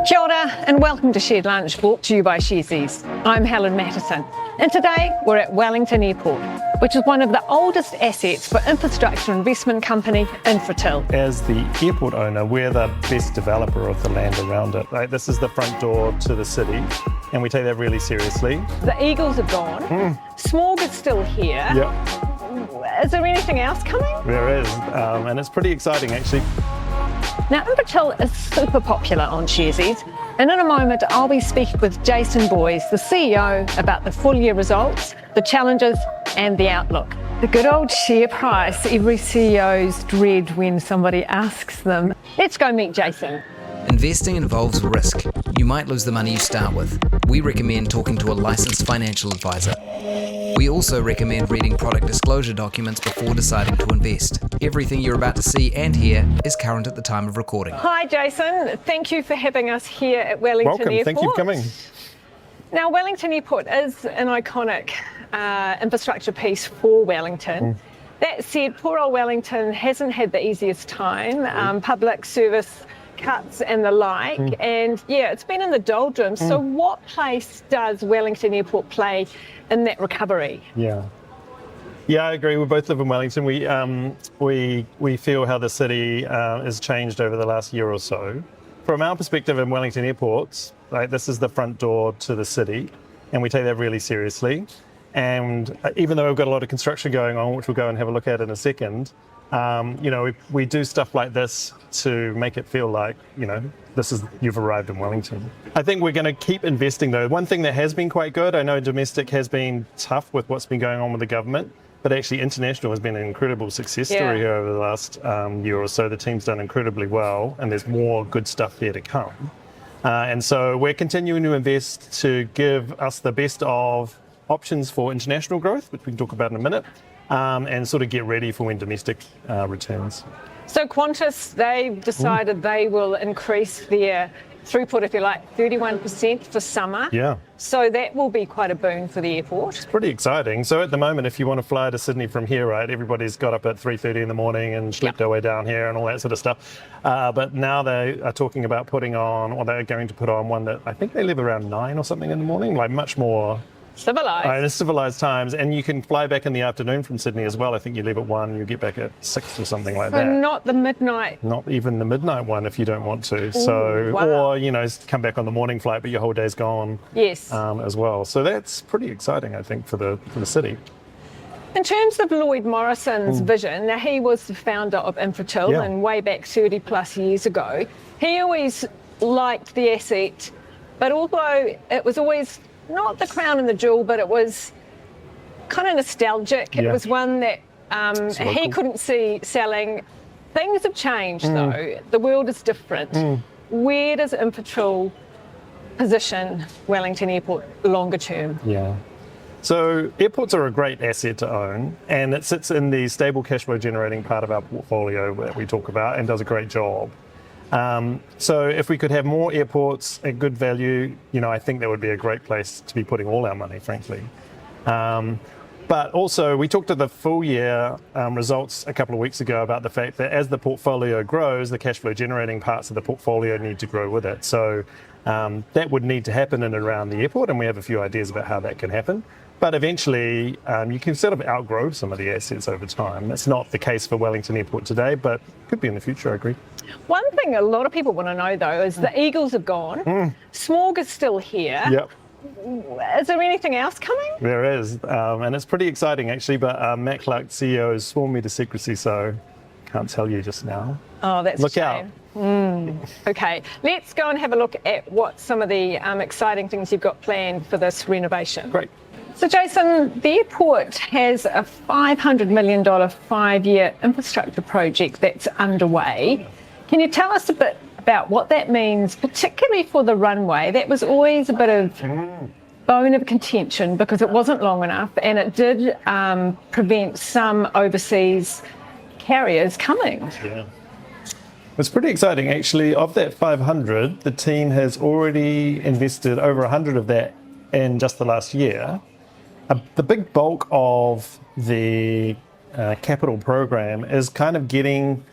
Kia ora and welcome to Shared Lunch, brought to you by Sharesies. I'm Helen Mattison, and today we're at Wellington Airport, which is one of the oldest assets for infrastructure investment company Infratil. As the airport owner, we're the best developer of the land around it. Right? This is the front door to the city, and we take that really seriously. The Eagles are gone, Smorg is still here. Yep. Is there anything else coming? There is, and it's pretty exciting actually. Now, Infratil is super popular on Sharesies, and in a moment I'll be speaking with Jason Boyes, the CEO, about the full year results, the challenges and the outlook. The good old share price, every CEO's dread when somebody asks them. Let's go meet Jason. Investing involves risk. You might lose the money you start with. We recommend talking to a licensed financial advisor. We also recommend reading product disclosure documents before deciding to invest. Everything you're about to see and hear is current at the time of recording. Hi Jason, thank you for having us here at Wellington Welcome, Airport. thank you for coming. Now, Wellington Airport is an iconic infrastructure piece for Wellington. That said, poor old Wellington hasn't had the easiest time, public service cuts and the like, and yeah, it's been in the doldrums. So what place does Wellington Airport play in that recovery? Yeah, I agree. We both live in Wellington. We feel how the city has changed over the last year or so. From our perspective in Wellington Airport, like, this is the front door to the city, and we take that really seriously. And even though we've got a lot of construction going on, which we'll go and have a look at in a second, we do stuff like this to make it feel like, you've arrived in Wellington. I think we're going to keep investing though. One thing that has been quite good, I know domestic has been tough with what's been going on with the government, but actually international has been an incredible success story here over the last year or so. The team's done incredibly well, and there's more good stuff there to come. And so we're continuing to invest to give us the best of options for international growth, which we can talk about in a minute, and sort of get ready for when domestic returns. So Qantas, they've decided they will increase their throughput, if you like, 31% for summer. Yeah. So that will be quite a boon for the airport. It's pretty exciting. So at the moment, if you want to fly to Sydney from here, right, everybody's got up at 3:30 in the morning and schlepped their way down here and all that sort of stuff. But now they are talking about they're going to put on one that I think they leave around 9 or something in the morning, like much more Civilised. Civilised times, and you can fly back in the afternoon from Sydney as well. I think you leave at 1, you get back at 6 or something like So that. not the midnight. Not even the midnight one if you don't want to. Wow. Or, come back on the morning flight, but your whole day's gone. Yes. As well. So that's pretty exciting, I think, for the city. In terms of Lloyd Morrison's vision, now he was the founder of Infratil and way back 30 plus years ago. He always liked the asset, but although it was always not the crown and the jewel, but it was kind of nostalgic. It was one that he couldn't see selling. Things have changed though. The world is different. Where does Infratil position Wellington Airport longer term? Yeah. So airports are a great asset to own, and it sits in the stable cash flow generating part of our portfolio that we talk about and does a great job. So if we could have more airports at good value, I think that would be a great place to be putting all our money, frankly. But also, we talked to the full year results a couple of weeks ago about the fact that as the portfolio grows, the cash flow generating parts of the portfolio need to grow with it. So that would need to happen in and around the airport, and we have a few ideas about how that can happen. But eventually, you can sort of outgrow some of the assets over time. That's not the case for Wellington Airport today, but could be in the future, I agree. One thing a lot of people want to know, though, is the Eagles are gone. Smorg is still here. Yep. Is there anything else coming? There is, and it's pretty exciting, actually, but Matt Clark, CEO, has sworn me to secrecy, so can't tell you just now. Oh, that's Look a shame. out. Okay, let's go and have a look at what some of the exciting things you've got planned for this renovation. Great. So Jason, the airport has a $500 million 5-year infrastructure project that's underway. Can you tell us a bit about what that means, particularly for the runway? That was always a bit of bone of contention because it wasn't long enough, and it did prevent some overseas carriers coming. Yeah. It's pretty exciting, actually. Of that 500, the team has already invested over 100 of that in just the last year. The big bulk of the capital program is kind of getting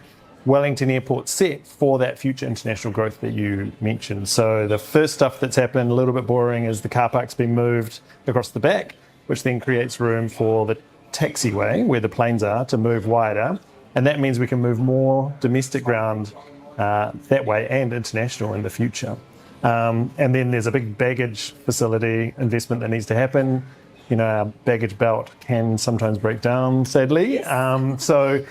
Wellington Airport set for that future international growth that you mentioned. So the first stuff that's happened, a little bit boring, is the car park's been moved across the back, which then creates room for the taxiway where the planes are to move wider. And that means we can move more domestic ground that way and international in the future. And then there's a big baggage facility investment that needs to happen. You know, our baggage belt can sometimes break down, sadly. So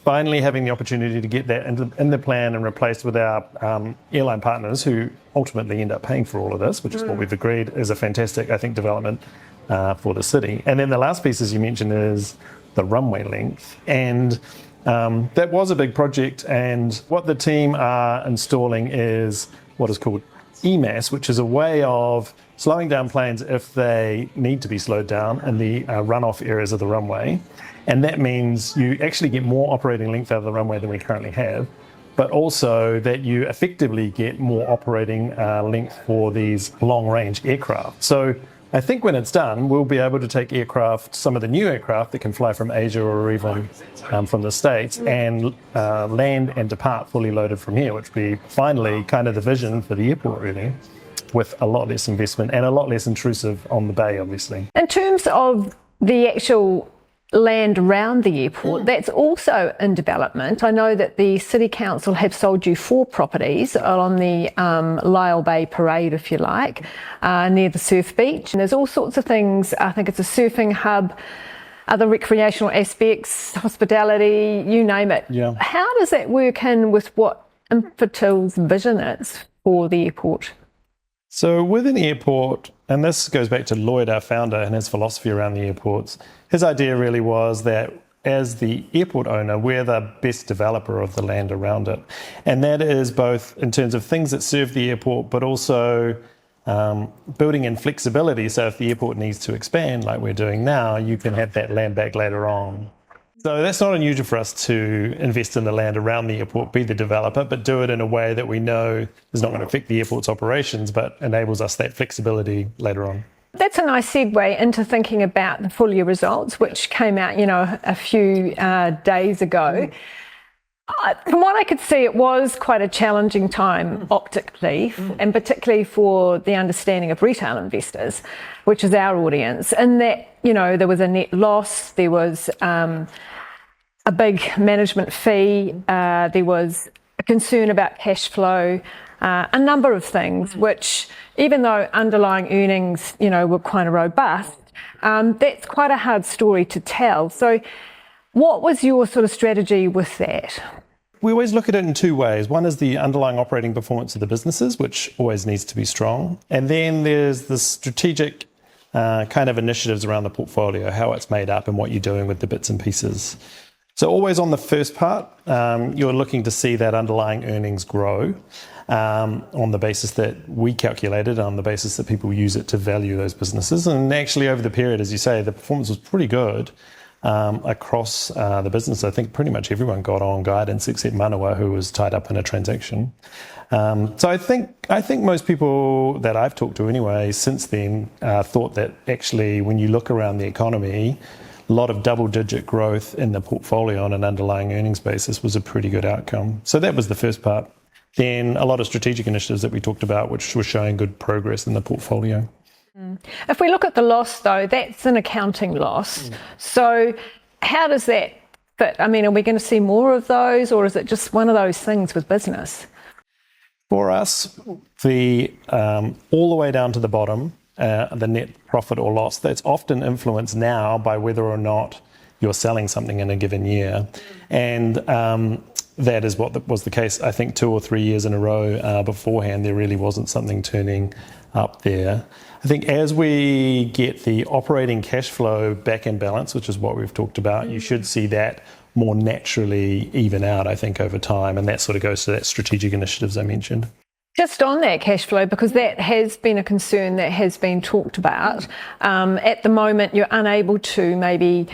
finally having the opportunity to get that in the plan and replaced with our airline partners who ultimately end up paying for all of this, which is what we've agreed is a fantastic, I think, development for the city. And then the last piece, as you mentioned, is the runway length. And that was a big project. And what the team are installing is what is called EMAS, which is a way of slowing down planes if they need to be slowed down in the runoff areas of the runway. And that means you actually get more operating length out of the runway than we currently have, but also that you effectively get more operating length for these long-range aircraft. So I think when it's done, we'll be able to take aircraft, some of the new aircraft that can fly from Asia or even from the States, and land and depart fully loaded from here, which will be finally kind of the vision for the airport, really, with a lot less investment and a lot less intrusive on the bay, obviously. In terms of the actual land around the airport, that's also in development. I know that the City Council have sold you 4 properties on the Lyell Bay Parade, if you like, near the surf beach. And there's all sorts of things. I think it's a surfing hub, other recreational aspects, hospitality, you name it. Yeah. How does that work in with what Infratil's vision is for the airport? So with an airport, and this goes back to Lloyd, our founder, and his philosophy around the airports, his idea really was that as the airport owner, we're the best developer of the land around it. And that is both in terms of things that serve the airport, but also building in flexibility. So if the airport needs to expand, like we're doing now, you can have that land back later on. So that's not unusual for us to invest in the land around the airport, be the developer, but do it in a way that we know is not going to affect the airport's operations, but enables us that flexibility later on. That's a nice segue into thinking about the full year results, which came out, a few days ago. From what I could see, it was quite a challenging time optically, and particularly for the understanding of retail investors, which is our audience. And that, there was a net loss, there was a big management fee, there was a concern about cash flow, a number of things, which even though underlying earnings, were quite robust, that's quite a hard story to tell. So what was your sort of strategy with that? We always look at it in 2 ways. One is the underlying operating performance of the businesses, which always needs to be strong. And then there's the strategic kind of initiatives around the portfolio, how it's made up and what you're doing with the bits and pieces. So always on the first part, you're looking to see that underlying earnings grow on the basis that we calculated, on the basis that people use it to value those businesses. And actually over the period, as you say, the performance was pretty good across the business. I think pretty much everyone got on guidance except Manawa, who was tied up in a transaction. So I think most people that I've talked to anyway since then thought that actually when you look around the economy, a lot of double-digit growth in the portfolio on an underlying earnings basis was a pretty good outcome. So that was the first part. Then a lot of strategic initiatives that we talked about, which were showing good progress in the portfolio. If we look at the loss, though, that's an accounting loss. So how does that fit? I mean, are we going to see more of those, or is it just one of those things with business? For us, the all the way down to the bottom, the net profit or loss, that's often influenced now by whether or not you're selling something in a given year. And that is what was the case, I think, 2 or 3 years in a row beforehand. There really wasn't something turning up there. I think as we get the operating cash flow back in balance, which is what we've talked about, you should see that more naturally even out, I think, over time. And that sort of goes to that strategic initiatives I mentioned. Just on that cash flow, because that has been a concern that has been talked about. At the moment, you're unable to maybe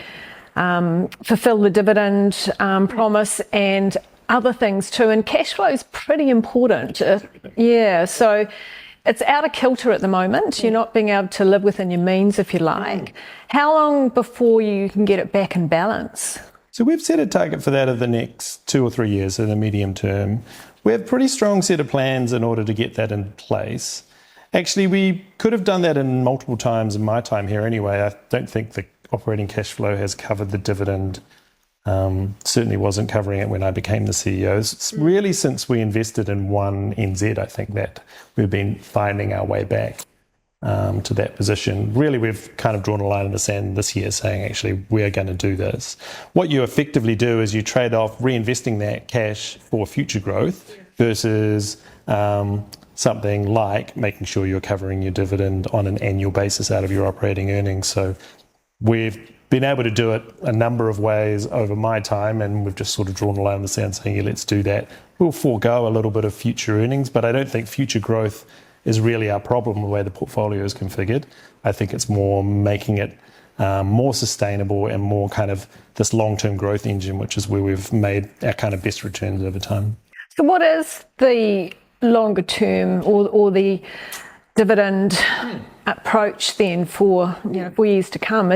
fulfill the dividend promise and other things too. And cash flow is pretty important. So it's out of kilter at the moment. You're not being able to live within your means, if you like. How long before you can get it back in balance? So we've set a target for that of the next 2 or 3 years in the medium term. We have a pretty strong set of plans in order to get that in place. Actually, we could have done that in multiple times in my time here anyway. I don't think the operating cash flow has covered the dividend. Certainly wasn't covering it when I became the CEO. It's really since we invested in One NZ, I think, that we've been finding our way back to that position. Really, we've kind of drawn a line in the sand this year saying, actually, we're going to do this. What you effectively do is you trade off reinvesting that cash for future growth versus something like making sure you're covering your dividend on an annual basis out of your operating earnings. So we've been able to do it a number of ways over my time, and we've just sort of drawn a line in the sand saying, yeah, let's do that. We'll forego a little bit of future earnings, but I don't think future growth is really our problem the way the portfolio is configured. I think it's more making it more sustainable and more kind of this long-term growth engine, which is where we've made our kind of best returns over time. So what is the longer term or the dividend approach then for 4 years to come?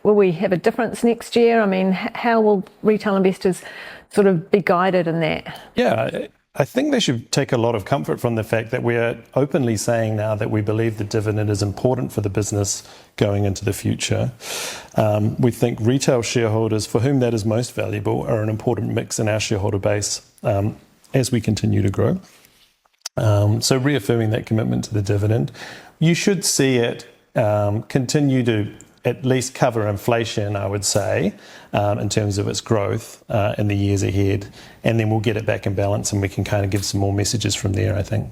Will we have a difference next year? I mean, how will retail investors sort of be guided in that? Yeah, I think they should take a lot of comfort from the fact that we're openly saying now that we believe the dividend is important for the business going into the future. We think retail shareholders, for whom that is most valuable, are an important mix in our shareholder base as we continue to grow. So reaffirming that commitment to the dividend, you should see it continue to at least cover inflation, I would say, in terms of its growth in the years ahead. And then we'll get it back in balance and we can kind of give some more messages from there, I think.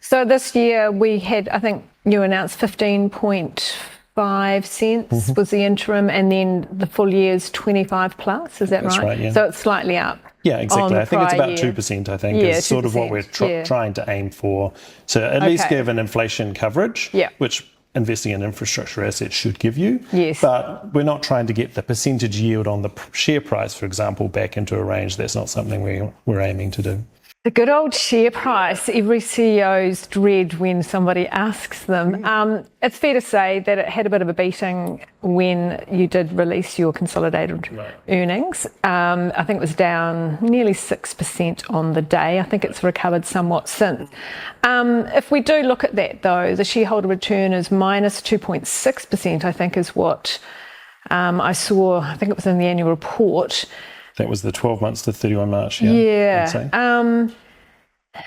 So this year we had, I think you announced 15.5 cents was the interim, and then the full year's 25 plus, is that right? That's right, yeah. So it's slightly up. Yeah, exactly. I think it's about year. 2%, I think, Yeah, is sort of what we're trying to aim for. To at least give an inflation coverage, which investing in infrastructure assets should give you. Yes. But we're not trying to get the percentage yield on the share price, for example, back into a range. That's not something we're aiming to do. The good old share price, every CEO's dread when somebody asks them. It's fair to say that it had a bit of a beating when you did release your consolidated earnings. I think it was down nearly 6% on the day. I think it's recovered somewhat since. If we do look at that, though, the shareholder return is minus 2.6%, I think is what I saw. I think it was in the annual report. That was the 12 months to 31 March, yeah.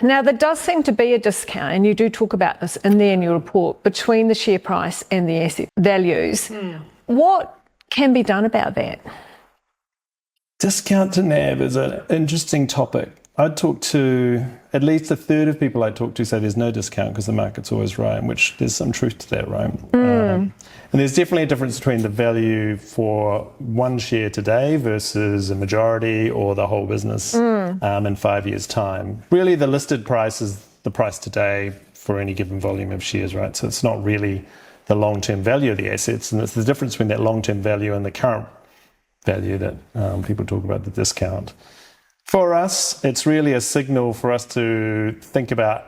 Now, there does seem to be a discount, and you do talk about this in the annual report, between the share price and the asset values. What can be done about that? Discount to NAV is an interesting topic. I'd talk to at least a third of people I talk to say there's no discount because the market's always right, which there's some truth to that, right? And there's definitely a difference between the value for one share today versus a majority or the whole business in 5 years' time. Really, the listed price is the price today for any given volume of shares, right? So it's not really the long-term value of the assets, and it's the difference between that long-term value and the current value that people talk about, the discount. For us, it's really a signal for us to think about,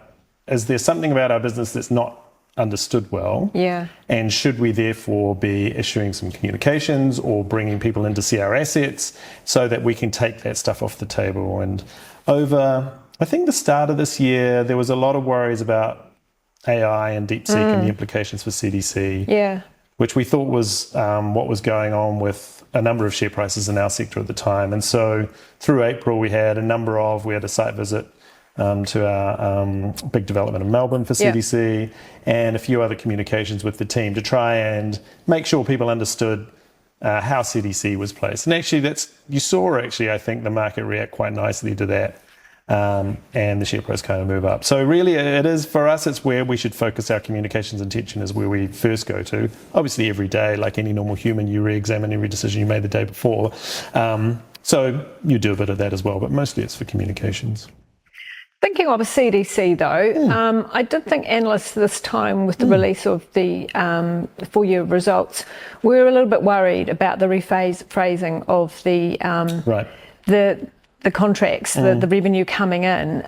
is there something about our business that's not understood well? Yeah. And should we therefore be issuing some communications or bringing people in to see our assets so that we can take that stuff off the table? And over, I think, the start of this year, there was a lot of worries about AI and DeepSeek and the implications for CDC. Yeah. Which we thought was what was going on with a number of share prices in our sector at the time. And so through April, we had a site visit to our big development in Melbourne for CDC and a few other communications with the team to try and make sure people understood how CDC was placed. And actually, you saw, I think, the market react quite nicely to that. And the share price kind of move up. So really, it is, for us, it's where we should focus our communications attention, is where we first go to. Obviously, every day, like any normal human, you re-examine every decision you made the day before. So you do a bit of that as well, but mostly it's for communications. Thinking of a CDC, though, I did think analysts this time with the release of the full-year results were a little bit worried about the rephrasing of the contracts, the revenue coming in,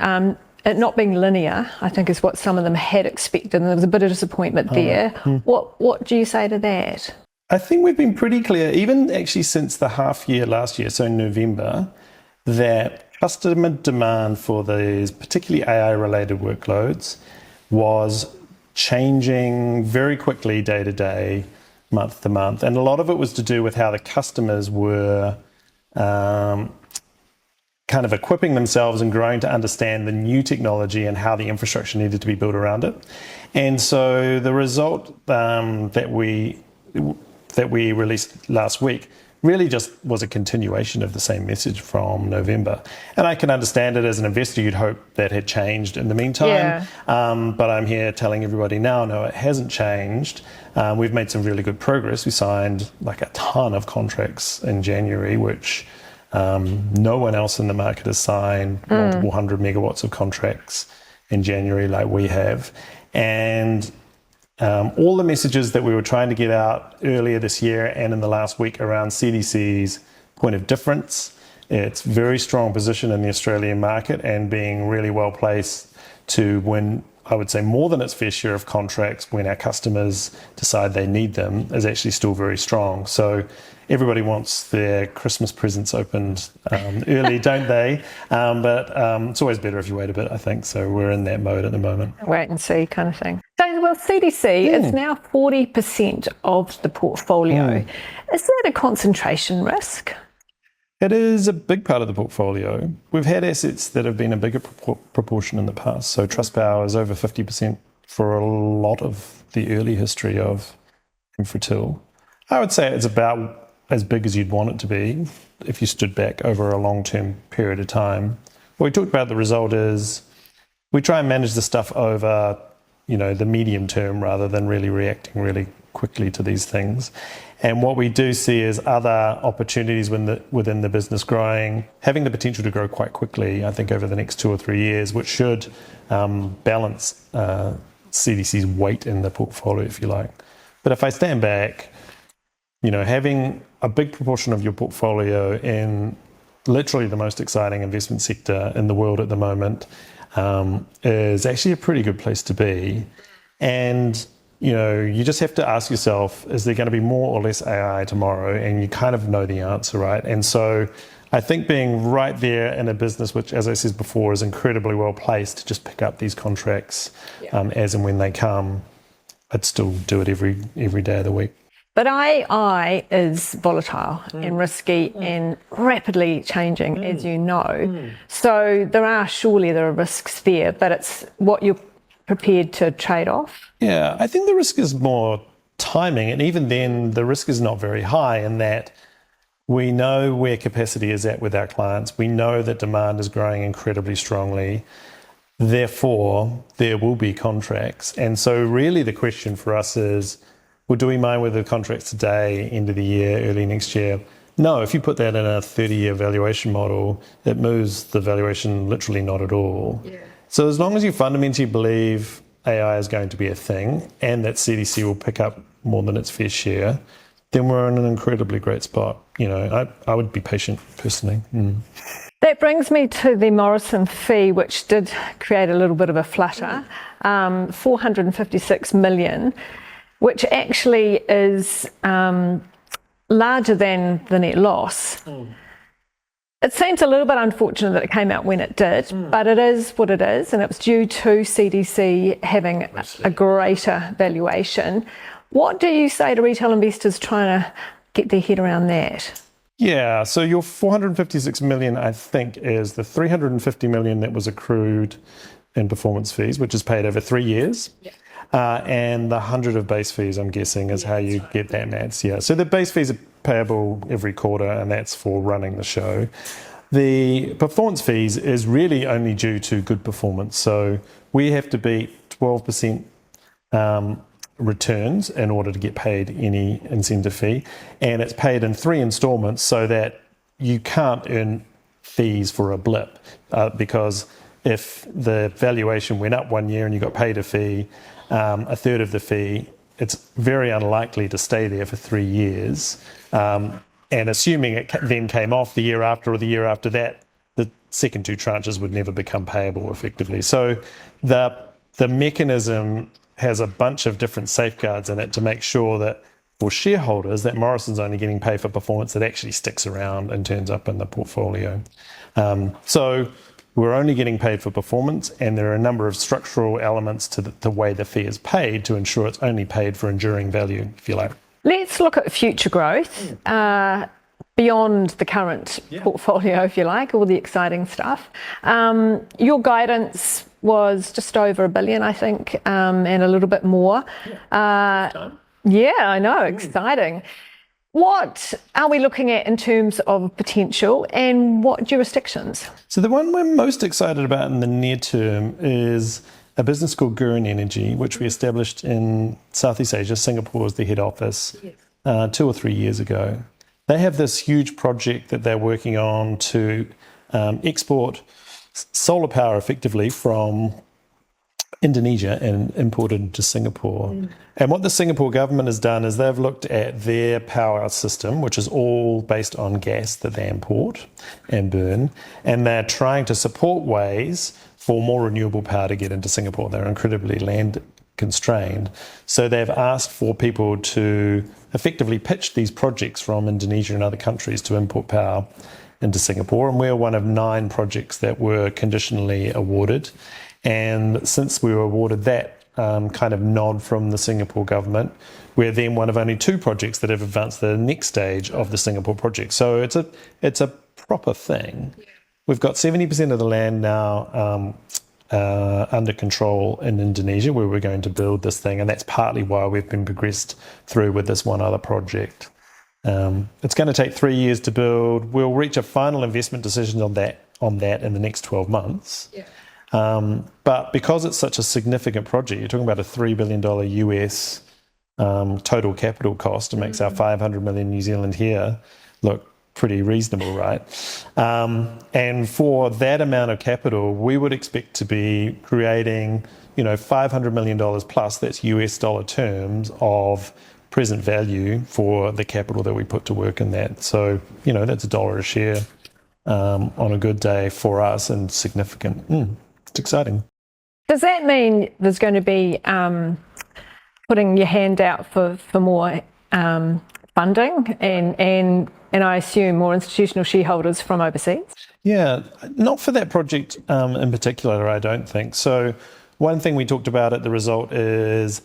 it not being linear, I think, is what some of them had expected, and there was a bit of disappointment there. What do you say to that? I think we've been pretty clear, even actually since the half year last year, so in November, that customer demand for these particularly AI-related workloads was changing very quickly day to day, month to month. And a lot of it was to do with how the customers were kind of equipping themselves and growing to understand the new technology and how the infrastructure needed to be built around it. And so the result that we released last week really just was a continuation of the same message from November. And I can understand it as an investor, you'd hope that had changed in the meantime. But I'm here telling everybody now, no, it hasn't changed. We've made some really good progress. We signed like a ton of contracts in January, which no one else in the market has signed multiple 100 megawatts of contracts in January like we have. And all the messages that we were trying to get out earlier this year and in the last week around CDC's point of difference, its very strong position in the Australian market and being really well placed to win, I would say, more than its fair share of contracts when our customers decide they need them, is actually still very strong. So everybody wants their Christmas presents opened early, don't they? But it's always better if you wait a bit, I think. So we're in that mode at the moment. Wait and see kind of thing. So, well, CDC, it's now 40% of the portfolio. Is that a concentration risk? It is a big part of the portfolio. We've had assets that have been a bigger proportion in the past. So Trustpower is over 50% for a lot of the early history of Infratil. I would say it's about as big as you'd want it to be if you stood back over a long-term period of time. What we talked about, the result is we try and manage the stuff over, the medium term rather than really reacting really quickly to these things. And what we do see is other opportunities within the business growing, having the potential to grow quite quickly, I think, over the next 2 or 3 years, which should balance CDC's weight in the portfolio, if you like. But if I stand back, having a big proportion of your portfolio in literally the most exciting investment sector in the world at the moment is actually a pretty good place to be. And you just have to ask yourself, is there going to be more or less AI tomorrow? And you kind of know the answer, right? And so I think being right there in a business, which, as I said before, is incredibly well placed to just pick up these contracts as and when they come, I'd still do it every day of the week. But AI is volatile and risky and rapidly changing, as you know. So there are risks there, but it's what you're prepared to trade off. Yeah, I think the risk is more timing. And even then, the risk is not very high in that we know where capacity is at with our clients. We know that demand is growing incredibly strongly. Therefore, there will be contracts. And so really the question for us is, well, do we mind with the contracts today, end of the year, early next year? No, if you put that in a 30-year valuation model, it moves the valuation literally not at all. Yeah. So as long as you fundamentally believe AI is going to be a thing and that CDC will pick up more than its fair share, then we're in an incredibly great spot. I would be patient personally. That brings me to the Morrison fee, which did create a little bit of a flutter, 456 million, which actually is larger than the net loss. It seems a little bit unfortunate that it came out when it did, but it is what it is, and it was due to CDC having a greater valuation. What do you say to retail investors trying to get their head around that? Yeah, so your 456 million, I think, is the 350 million that was accrued in performance fees, which is paid over 3 years. Yeah. And the 100 of base fees, I'm guessing, is how you get that maths. Yeah. So the base fees are payable every quarter, and that's for running the show. The performance fees is really only due to good performance. So we have to beat 12% returns in order to get paid any incentive fee. And it's paid in 3 installments so that you can't earn fees for a blip because if the valuation went up 1 year and you got paid a fee, a third of the fee, it's very unlikely to stay there for 3 years. And assuming it then came off the year after or the year after that, the second 2 tranches would never become payable effectively. So the mechanism has a bunch of different safeguards in it to make sure that for shareholders that Morrison's only getting paid for performance that actually sticks around and turns up in the portfolio. So we're only getting paid for performance, and there are a number of structural elements to the way the fee is paid to ensure it's only paid for enduring value, if you like. Let's look at future growth beyond the current portfolio, if you like, all the exciting stuff. Your guidance was just over $1 billion, I think, and a little bit more. Yeah, I know, exciting. What are we looking at in terms of potential, and what jurisdictions? So the one we're most excited about in the near term is a business called Gurin Energy, which we established in Southeast Asia. Singapore is the head office 2 or 3 years ago. They have this huge project that they're working on to export solar power effectively from Indonesia and import it into Singapore. And what the Singapore government has done is they've looked at their power system, which is all based on gas that they import and burn, and they're trying to support ways for more renewable power to get into Singapore. They're incredibly land constrained. So they've asked for people to effectively pitch these projects from Indonesia and other countries to import power into Singapore. And we're one of 9 projects that were conditionally awarded. And since we were awarded that kind of nod from the Singapore government, we're then one of only 2 projects that have advanced the next stage of the Singapore project. So it's a proper thing. We've got 70% of the land now under control in Indonesia, where we're going to build this thing, and that's partly why we've been progressed through with this one other project. It's going to take 3 years to build. We'll reach a final investment decision on that in the next 12 months. But because it's such a significant project, you're talking about a $3 billion US total capital cost. It makes our 500 million New Zealand here look pretty reasonable, right? And for that amount of capital, we would expect to be creating, $500 million plus, that's US dollar terms, of present value for the capital that we put to work in that. So, that's $1 a share on a good day for us, and significant. It's exciting. Does that mean there's going to be putting your hand out for more funding and I assume more institutional shareholders from overseas? Yeah, not for that project in particular, I don't think. So one thing we talked about at the result is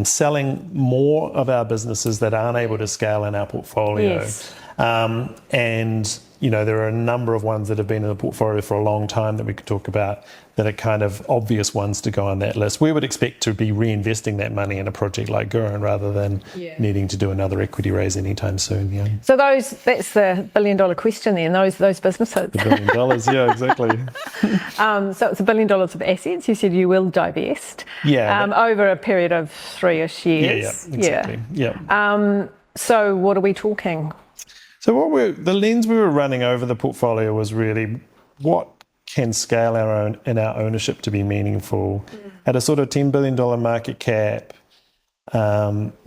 selling more of our businesses that aren't able to scale in our portfolio. Yes. And there are a number of ones that have been in the portfolio for a long time that we could talk about that are kind of obvious ones to go on that list. We would expect to be reinvesting that money in a project like Gurin rather than needing to do another equity raise anytime soon. Yeah. So that's the $1 billion question then, those businesses. $1 billion, yeah, exactly. So it's $1 billion of assets. You said you will divest over a period of 3-ish years. Yeah, exactly. Yeah. So what are we talking? So the lens we were running over the portfolio was really what can scale in our ownership to be meaningful. At a sort of $10 billion market cap,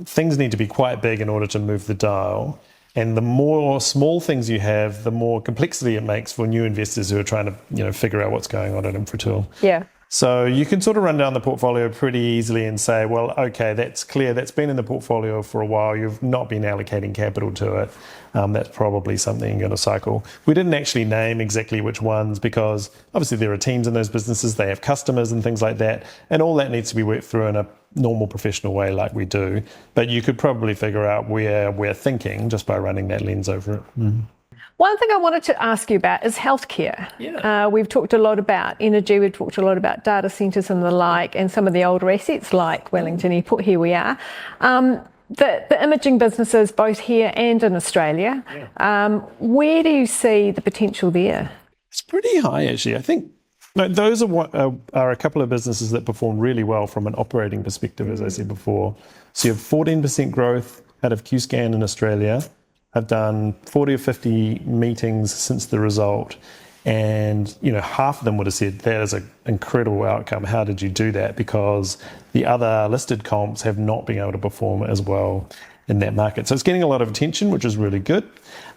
things need to be quite big in order to move the dial. And the more small things you have, the more complexity it makes for new investors who are trying to figure out what's going on at Infratil. Yeah. So you can sort of run down the portfolio pretty easily and say, well, okay, that's clear. That's been in the portfolio for a while. You've not been allocating capital to it. That's probably something you're going to cycle. We didn't actually name exactly which ones because obviously there are teams in those businesses. They have customers and things like that. And all that needs to be worked through in a normal professional way like we do. But you could probably figure out where we're thinking just by running that lens over it. Mm. One thing I wanted to ask you about is healthcare. Yeah. We've talked a lot about energy, we've talked a lot about data centres and the like, and some of the older assets like Wellington Airport, here we are. The imaging businesses, both here and in Australia, where do you see the potential there? It's pretty high, actually. I think those are a couple of businesses that perform really well from an operating perspective, as I said before. So you have 14% growth out of Qscan in Australia. I've done 40 or 50 meetings since the result, and half of them would have said that is an incredible outcome. How did you do that? Because the other listed comps have not been able to perform as well in that market. So it's getting a lot of attention, which is really good.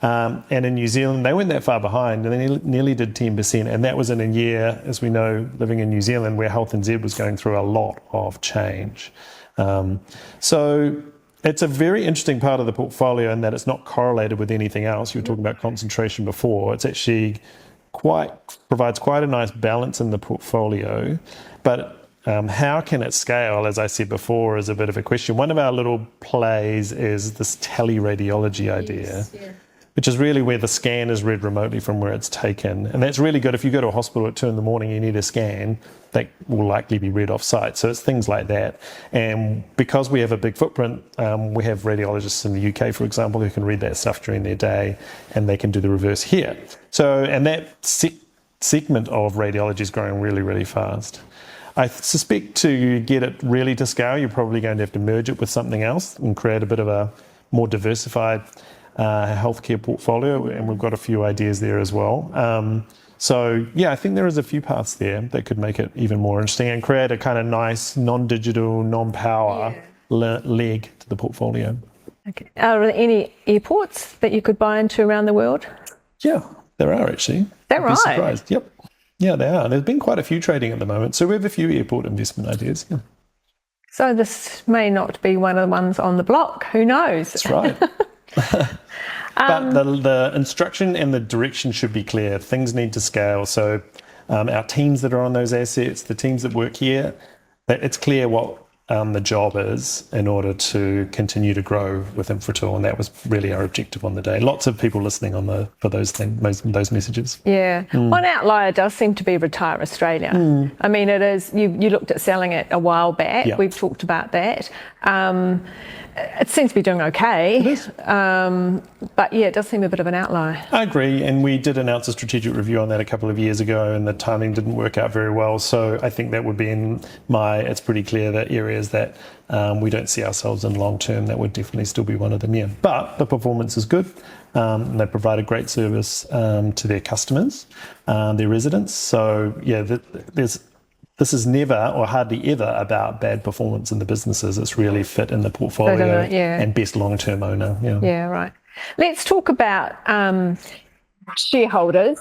And in New Zealand, they weren't that far behind, and they nearly did 10%. And that was in a year, as we know, living in New Zealand, where Health NZ was going through a lot of change. So it's a very interesting part of the portfolio in that it's not correlated with anything else. You were talking about concentration before. It's actually provides quite a nice balance in the portfolio, but how can it scale, as I said before, is a bit of a question. One of our little plays is this teleradiology idea, which is really where the scan is read remotely from where it's taken. And that's really good. If you go to a hospital at 2 a.m, you need a scan, that will likely be read off site. So it's things like that. And because we have a big footprint, we have radiologists in the UK, for example, who can read that stuff during their day, and they can do the reverse here. So, and that segment of radiology is growing really, really fast. I suspect to get it really to scale, you're probably going to have to merge it with something else and create a bit of a more diversified healthcare portfolio, and we've got a few ideas there as well. So yeah, I think there is a few paths there that could make it even more interesting and create a kind of nice non-digital, non-power leg to the portfolio. Okay. Are there any airports that you could buy into around the world? Yeah, there are actually. Is that right? I'd be surprised. Yep. Yeah, they are. There's been quite a few trading at the moment, so we have a few airport investment ideas. Yeah. So this may not be one of the ones on the block. Who knows? That's right. But the instruction and the direction should be clear. Things need to scale. So our teams that are on those assets, the teams that work here, it's clear what the job is in order to continue to grow with Infratil, and that was really our objective on the day. Lots of people listening for those things, those messages. Yeah. One outlier does seem to be Retire Australia. I mean, it is, you looked at selling it a while back. Yeah. We've talked about that. It seems to be doing okay. It is. But yeah, it does seem a bit of an outlier. I agree, and we did announce a strategic review on that a couple of years ago, and the timing didn't work out very well. So I think that would be it's pretty clear that areas that we don't see ourselves in long term, that would definitely still be one of them, yeah. But the performance is good, and they provide a great service to their customers, their residents. So yeah, this is never or hardly ever about bad performance in the businesses. It's really fit in the portfolio and best long-term owner. Yeah. Yeah, right. Let's talk about shareholders.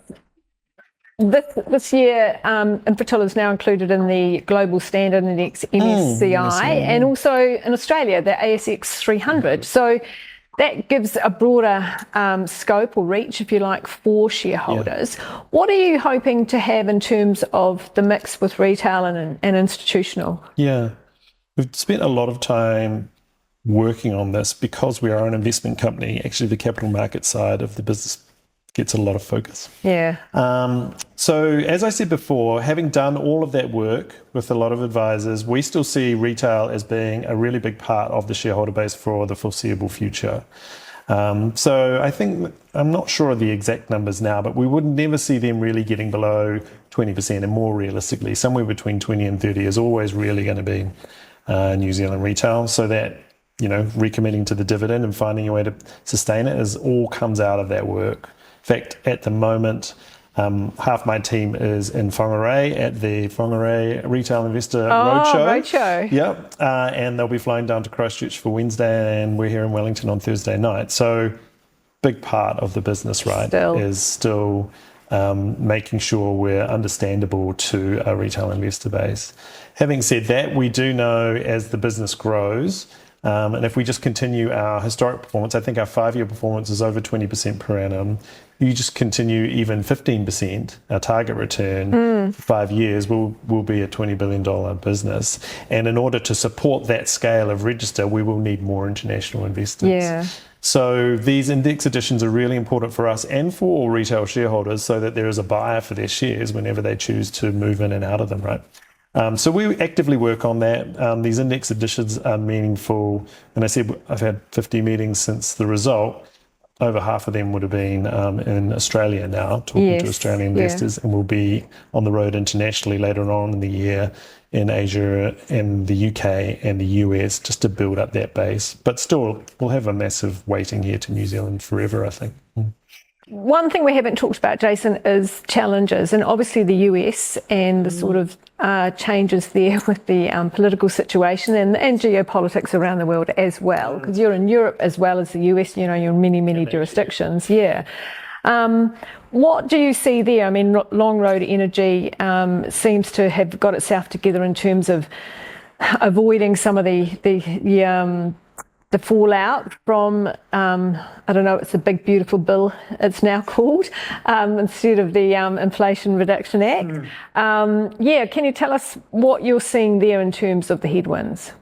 This year, Infratil is now included in the Global Standard Index MSCI, and also in Australia, the ASX 300. So that gives a broader scope or reach, if you like, for shareholders. Yeah. What are you hoping to have in terms of the mix with retail and institutional? Yeah, we've spent a lot of time working on this because we are an investment company. Actually, the capital market side of the business gets a lot of focus. Yeah. So as I said before, having done all of that work with a lot of advisors, we still see retail as being a really big part of the shareholder base for the foreseeable future. So I think, I'm not sure of the exact numbers now, but we would never see them really getting below 20%, and more realistically, somewhere between 20 and 30 is always really going to be New Zealand retail. So that, recommitting to the dividend and finding a way to sustain it all comes out of that work. In fact, at the moment, half my team is in Whangarei at the Whangarei Retail Investor Roadshow. Yep. And they'll be flying down to Christchurch for Wednesday, and we're here in Wellington on Thursday night. So big part of the business, right, is still making sure we're understandable to a retail investor base. Having said that, we do know as the business grows, and if we just continue our historic performance, I think our 5-year performance is over 20% per annum. You just continue even 15%, our target return for 5 years, we'll be a $20 billion business. And in order to support that scale of register, we will need more international investors. Yeah. So these index additions are really important for us and for all retail shareholders, so that there is a buyer for their shares whenever they choose to move in and out of them, right? So we actively work on that. These index additions are meaningful. And I said I've had 50 meetings since the result. Over half of them would have been in Australia now, talking to Australian investors, and we'll be on the road internationally later on in the year in Asia and the UK and the US, just to build up that base. But still, we'll have a massive weighting here to New Zealand forever, I think. One thing we haven't talked about, Jason, is challenges, and obviously the US and the sort of changes there with the political situation and geopolitics around the world as well, because you're in Europe as well as the US, you're in many jurisdictions. Yeah. What do you see there? I mean, Long Road Energy seems to have got itself together in terms of avoiding some of the the fallout from, I don't know, it's the Big Beautiful Bill, it's now called, instead of the Inflation Reduction Act. Can you tell us what you're seeing there in terms of the headwinds?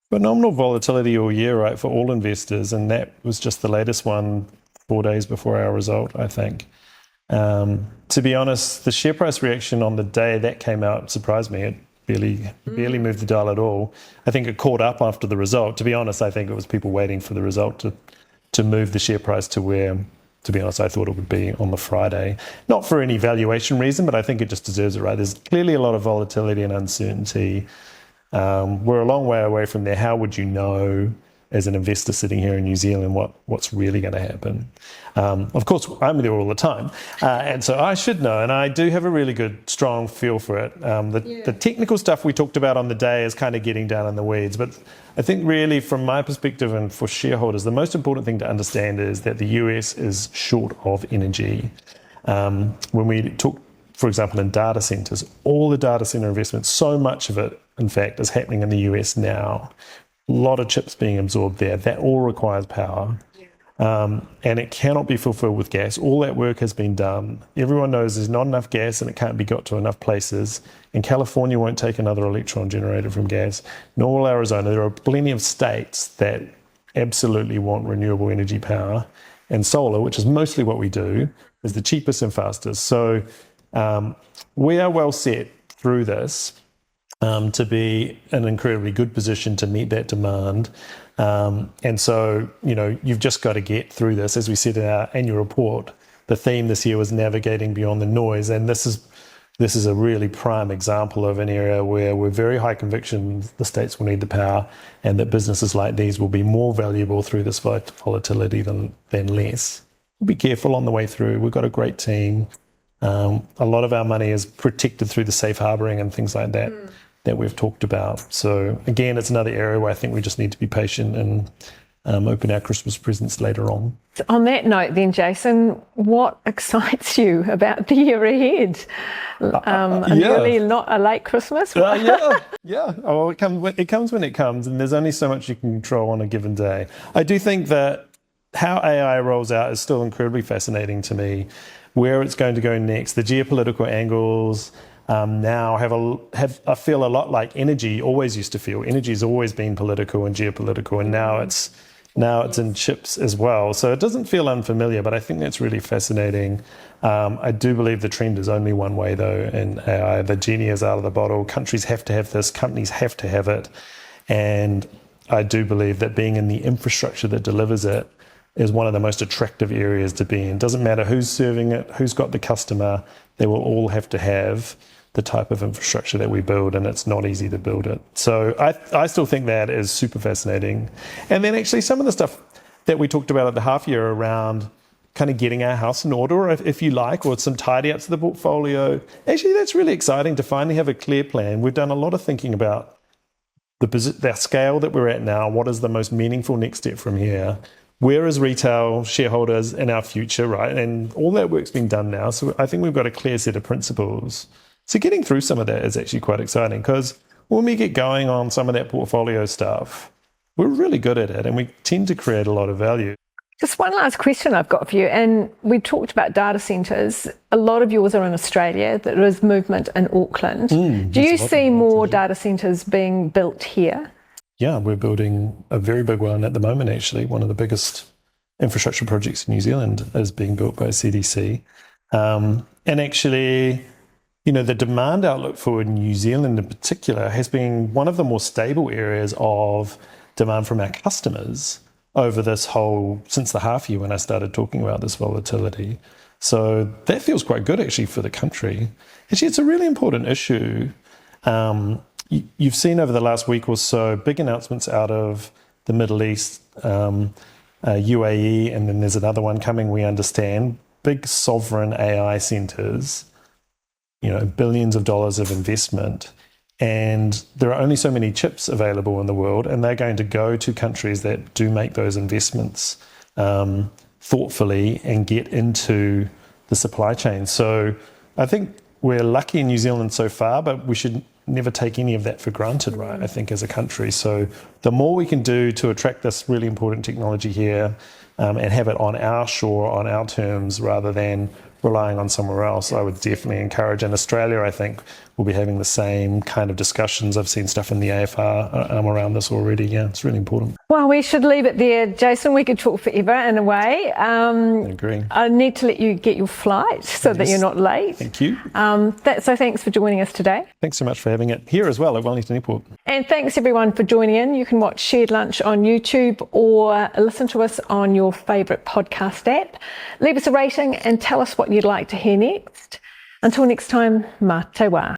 Phenomenal volatility all year, right, for all investors, and that was just the latest one 4 days before our result, I think. To be honest, the share price reaction on the day that came out surprised me. It barely moved the dial at all. I think it caught up after the result. To be honest, I think it was people waiting for the result to move the share price to where, to be honest, I thought it would be on the Friday. Not for any valuation reason, but I think it just deserves it, right? There's clearly a lot of volatility and uncertainty. We're a long way away from there. How would you know, as an investor sitting here in New Zealand, what's really going to happen? Of course, I'm there all the time, and so I should know, and I do have a really good, strong feel for it. The technical stuff we talked about on the day is kind of getting down in the weeds, but I think really from my perspective and for shareholders, the most important thing to understand is that the US is short of energy. When we talk, for example, in data centers, all the data center investment, so much of it, in fact, is happening in the US now. A lot of chips being absorbed there. That all requires power. And it cannot be fulfilled with gas. All that work has been done. Everyone knows there's not enough gas and it can't be got to enough places. And California won't take another electron generated from gas, nor will Arizona. There are plenty of states that absolutely want renewable energy power. And solar, which is mostly what we do, is the cheapest and fastest. So we are well set through this to be in an incredibly good position to meet that demand. And so, you've just got to get through this. As we said in our annual report, the theme this year was navigating beyond the noise. And this is a really prime example of an area where we're very high conviction the states will need the power and that businesses like these will be more valuable through this volatility than less. Be careful on the way through. We've got a great team. A lot of our money is protected through the safe harboring and things like that that we've talked about. So again, it's another area where I think we just need to be patient and open our Christmas presents later on. On that note then, Jason, what excites you about the year ahead? Really not a late Christmas? Yeah. Oh, it comes when it comes, and there's only so much you can control on a given day. I do think that how AI rolls out is still incredibly fascinating to me. Where it's going to go next, the geopolitical angles now I feel a lot like energy always used to feel. Energy's always been political and geopolitical, and now it's in chips as well. So it doesn't feel unfamiliar, but I think that's really fascinating. I do believe the trend is only one way though in AI. The genie is out of the bottle. Countries have to have this. Companies have to have it. And I do believe that being in the infrastructure that delivers it is one of the most attractive areas to be in. Doesn't matter who's serving it, who's got the customer, they will all have to have the type of infrastructure that we build, and it's not easy to build it. So I still think that is super fascinating. And then actually some of the stuff that we talked about at the half year around kind of getting our house in order, if you like, or some tidy ups to the portfolio, actually that's really exciting to finally have a clear plan. We've done a lot of thinking about the scale that we're at now. What is the most meaningful next step from here? Where is retail shareholders in our future, right? And all that work's been done now. So I think we've got a clear set of principles. So getting through some of that is actually quite exciting, because when we get going on some of that portfolio stuff, we're really good at it and we tend to create a lot of value. Just one last question I've got for you. And we talked about data centres. A lot of yours are in Australia. There is movement in Auckland. Do you see more data centres being built here? Yeah, we're building a very big one at the moment, actually. One of the biggest infrastructure projects in New Zealand is being built by CDC. And actually, the demand outlook for New Zealand in particular has been one of the more stable areas of demand from our customers over this since the half year when I started talking about this volatility. So that feels quite good actually for the country. Actually, it's a really important issue. You've seen over the last week or so big announcements out of the Middle East, UAE, and then there's another one coming, we understand, big sovereign AI centers, billions of dollars of investment. And there are only so many chips available in the world, and they're going to go to countries that do make those investments thoughtfully and get into the supply chain. So I think we're lucky in New Zealand so far, but we should never take any of that for granted, right? I think as a country. So the more we can do to attract this really important technology here and have it on our shore, on our terms, rather than relying on somewhere else, I would definitely encourage. And Australia, I think, will be having the same kind of discussions. I've seen stuff in the AFR around this already. Yeah, it's really important. Well, we should leave it there, Jason. We could talk forever in a way. I agree. I need to let you get your flight so that you're not late. Thank you. So thanks for joining us today. Thanks so much for having it here as well at Wellington Airport. And thanks everyone for joining in. You can watch Shared Lunch on YouTube or listen to us on your favourite podcast app. Leave us a rating and tell us what you'd like to hear next. Until next time, mā te wā.